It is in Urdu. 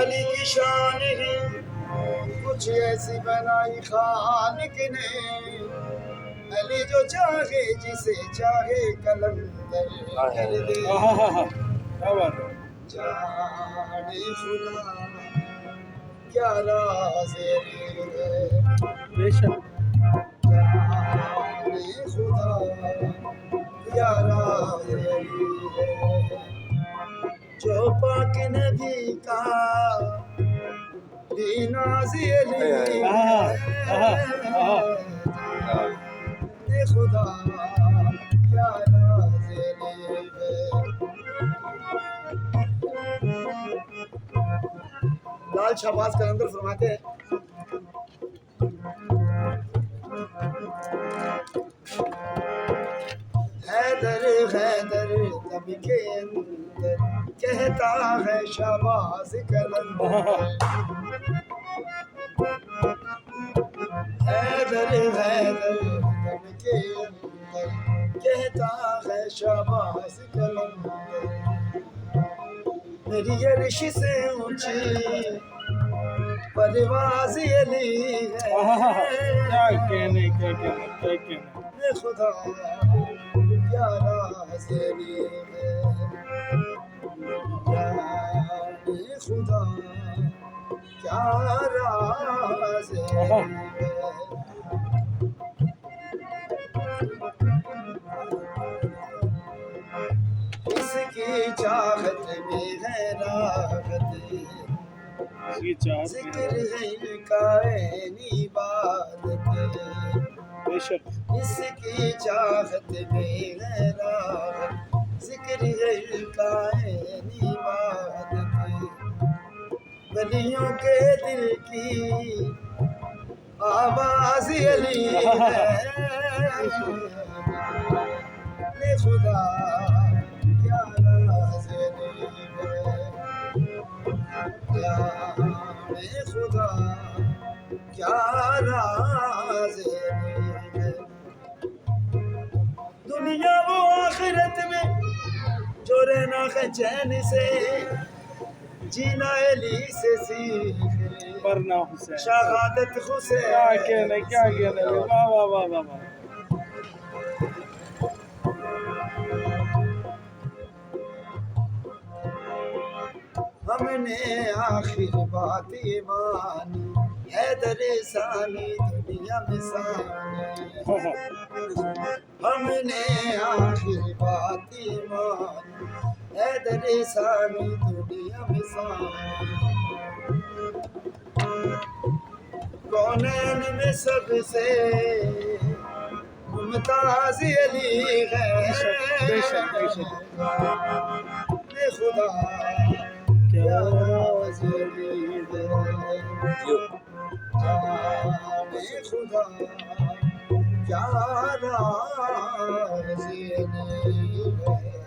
علی کی شان ہی کچھ ایسی بنائی خالق نے، علی جو چاہے جسے چاہے کلندر کر دے، کیا بات ہے. جانے خدا کیا راز علی ہے، بے شک. جانے خدا کیا راز علی ہے، جو پاک نبی کا بھی ناز علی ہے، جانے خدا کیا راز علی ہے. لال شہباز قلندر فرماتے ہیں حیدر حیدر دم کے اندر کہتا ہے شہباز قلندر، حیدر حیدر دم کے اندر کہتا ہے شہباز قلندر، میری عرش سے اونچی پرواز علی ہے، کیا کہنے کیا کہنے کیا کہنے. خدا کیا راز علی ہے، جانے خدا کیا راز علی ہے. اس کی چاہت میں ہے راحت، یہ چاہت ذکر ہے کا عین عبادت، بے شک. اس کی چاہت میں ہے راحت، ذکر ہے کا عین عبادت، ولیوں کے دل کی آواز علی ہے، خدا کیا راز علی ہے، جانے خدا کیا راز علی ہے. دنیا و آخرت میں جو رہنا ہے چین سے، جینا علی سے سیکھے، ورنہ حسین. شہادت کیا حسین کہنے کیا کہنے. واہ واہ واہ واہ واہ. ہم نے آخر بات یہ مانی، حیدر ثانی دنیا میں ثانی، ہم نے آخر بات یہ مانی، حیدر ثانی دنیا میں ثانی، کونین میں سب سے ممتاز علی ہے، بے شک بے شک. خدا کیا راز علی ہے، جانے خدا کیا راز علی ہے.